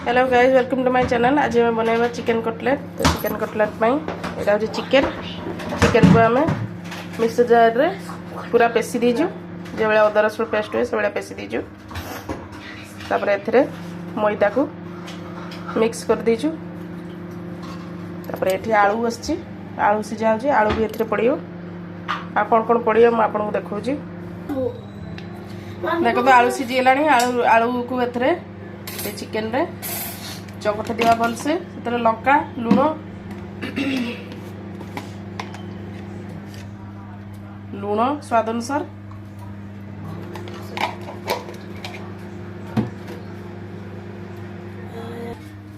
Hello guys, welcome to my channel. आज मैं बनैबा चिकन कटलेट। तो चिकन कटलेट यहाँ हूँ चिकन को आम मिक्सर जार रे पूरा पेसी दीजु, जो भाई अदा रसुण पेस्ट हुए से भाई पेसी दीजु। तापर एथिरे मैदा को मिक्स कर दीजु। तापर एठी आलू आछि, आलू सिझा होछि, आलू भी एथिरे पड़ियो। आ कौन पड़ियो मैं आपको देखौछि। देखो तो आलू सिझी गलानी। आलू को एथिरे चिकेन रे चकटा दिवा भलसे, लंका लुण स्वाद अनुसार,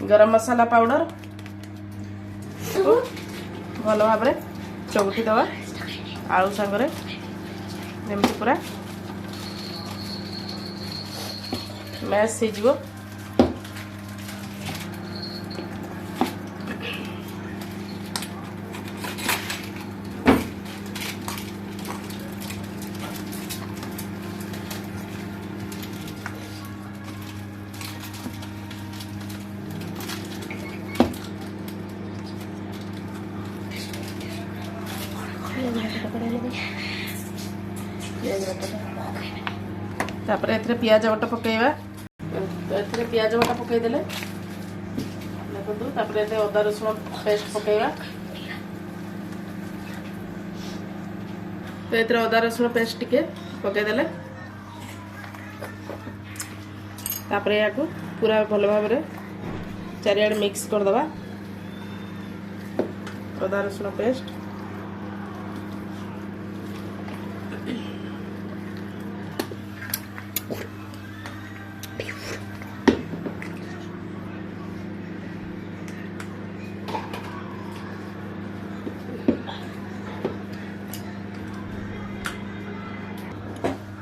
गरम मसाला पाउडर भल भाव चौटी दवा आलू सांगरे जमी पूरा मैश हो। तापर एथरे पियाज बटा पकेइबा। एथरे पियाज बटा पकेइ देले देखो। तापर एते अदा रसुण पेस्ट पकेइबा। तो एथरे अदा रसुण पेस्ट टिके पकेइ देले। तापर याकू पूरा भल भाव रे चारिआडे मिक्स कर दबा। अदा रसुण पेस्ट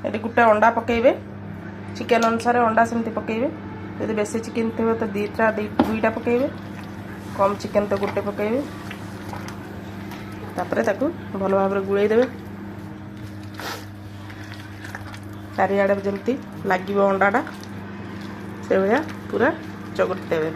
ये गोटे अंडा पकेबे। चिकेन अनुसार अंडा सेमती पकेबे। यदि बेसी चिकेन थो तो दुईटा पकेबे, कम चिकेन तो गोटे पकेबे। तापरे ताकू भल भाव गुड़े देवे। चारिआडे जमती लगे अंडाटा से भाया पूरा चगट देवे।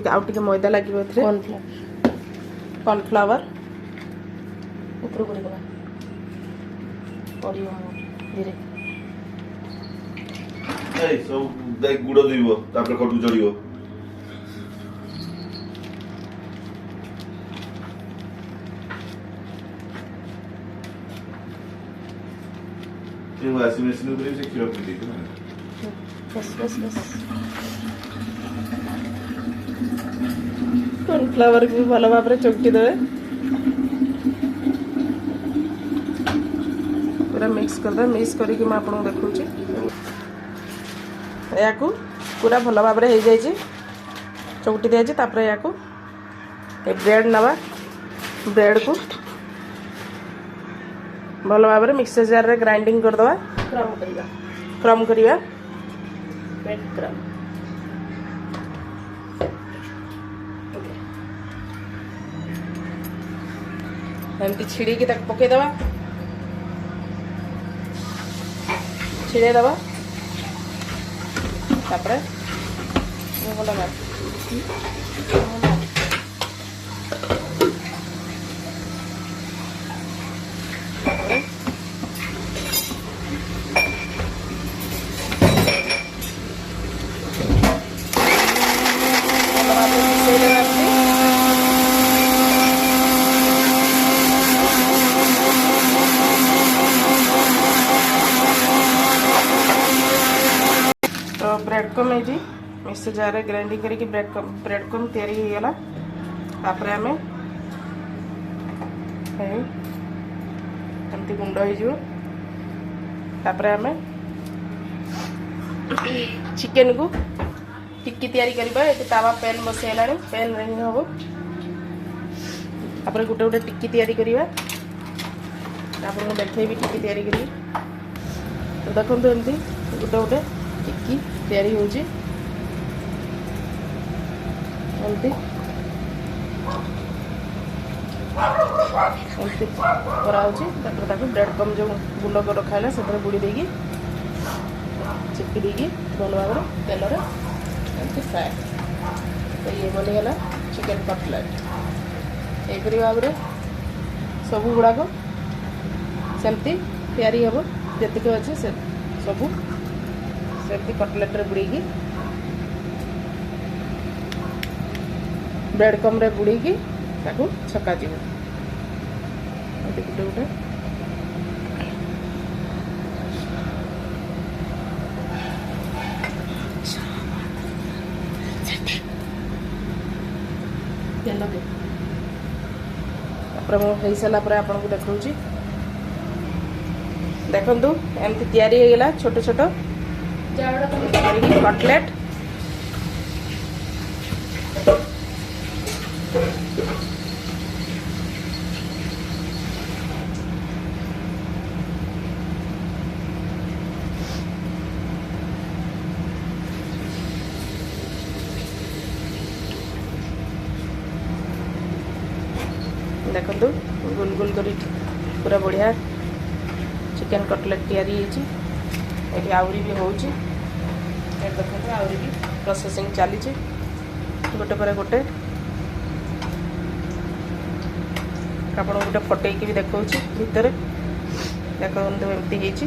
आउ टिके मैदा लगे कॉर्नफ्लावर ऊपर गुड़ी दबा पड़ियो धीरे सब दाइ गुड़ दिबो। तापर कटु चढ़ियो। वाशिंग मशीन उतरे से खीर पी दी ना। बस कॉर्नफ्लावर भी भल भाव चौकी देवे। पूरा मिक्स करदे। मिक्स करके मैं आपको देखुची। या पूरा भल भाव हो जाए चौटी दिया। तापर या ब्रेड नवा। ब्रेड को भल भाव मिक्सर जार रे ग्राइंडिंग करदवा। क्रम करिया ब्रेड क्रम। एमती छिड़ी की तक पके दवा। छिड़े दवा। तापरे भल भाव तो ब्रेड कम है मिक्सर जार रे ग्राइंडिंग करके ब्रेड कम तैयारी हो गला। तापर आमे एमती गुंड हो। तापर आमे चिकेन को टिक्की तैयारी करबा। ये तावा पैन बसैलानी, पैन रे ही हबो। तापर गोटे गोटे टिक्की तैयारी करबा। तापर मु देखैबी टिक्की तैयारी करी। तो देखो एमती गोटे गोटे टिक्की तैयारी होची। एमती ଏମିତି କରାହେଉଛି। ତାପରେ ତାକୁ ବ୍ରେଡ଼୍ କମ୍ ଯେଉଁ ଗୁଣ୍ଡ କରି ରଖା ହେଲା ସେଥିରେ ବୁଡ଼ି ଦେଇକି ଚିପି ଦେଇକି ଭଲ ଭାବରେ ତେଲରେ ଏମିତି ଫ୍ରାଏ। ତ ଇଏ ବନିଗଲା ଚିକେନ୍ କଟଲେଟ୍। ଏହିପରି ଭାବରେ ସବୁ ଗୁଡ଼ାକ ସେମିତି ତିଆରି ହେବ। ଯେତିକି ଅଛି ସେ ସବୁ ସେମିତି କଟଲେଟ୍ରେ ବୁଡ଼େଇକି ବ୍ରେଡ଼୍ କମ୍ରେ ବୁଡ଼େଇକି ତାକୁ ଛକାଯିବ। ଏମିତି ଗୋଟେ ଗୋଟେ ତେଲ ଦେ। ତାପରେ ମୁଁ ହେଇସାରିଲା ପରେ ଆପଣଙ୍କୁ ଦେଖାଉଛି। ଦେଖନ୍ତୁ ଏମିତି ତିଆରି ହେଇଗଲା ଛୋଟ ଛୋଟ କଟଲେଟ୍। ଦେଖନ୍ତୁ ଗୋଲ ଗୋଲ କରି ପୁରା ବଢ଼ିଆ ଚିକେନ୍ କଟଲେଟ୍ ତିଆରି ହେଇଛି। ଏଠି ଆହୁରି ବି ହେଉଛି। ଏଠି ଦେଖନ୍ତୁ ଆହୁରି ବି ପ୍ରୋସେସିଂ ଚାଲିଛି ଗୋଟେ ପରେ ଗୋଟେ। ଆପଣଙ୍କୁ ଗୋଟେ ଫଟେଇକି ବି ଦେଖାଉଛି ଭିତରେ। ଦେଖନ୍ତୁ ଏମିତି ହେଇଛି।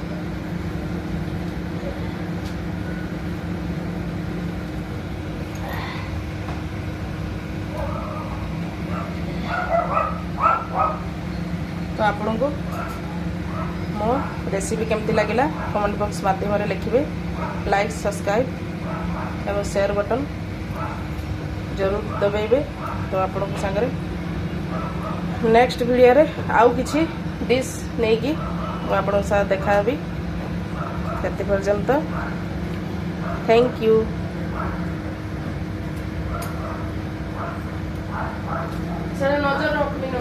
ତ ଆପଣଙ୍କୁ ମୋ ରେସିପି କେମିତି ଲାଗିଲା କମେଣ୍ଟ ବକ୍ସ ମାଧ୍ୟମରେ ଲେଖିବେ। ଲାଇକ୍, ସବସ୍କ୍ରାଇବ୍ ଏବଂ ସେୟାର ବଟନ୍ ଜରୁର ଦବାଇବେ। ତ ଆପଣଙ୍କ ସାଙ୍ଗରେ ନେକ୍ସଟ ଭିଡ଼ିଓରେ ଆଉ କିଛି ଡିଶ୍ ନେଇକି ମୁଁ ଆପଣଙ୍କ ସହ ଦେଖା ହେବି। ସେତି ପର୍ଯ୍ୟନ୍ତ ଥ୍ୟାଙ୍କ ୟୁ। ସେଟା ନଜର ରଖବି ନ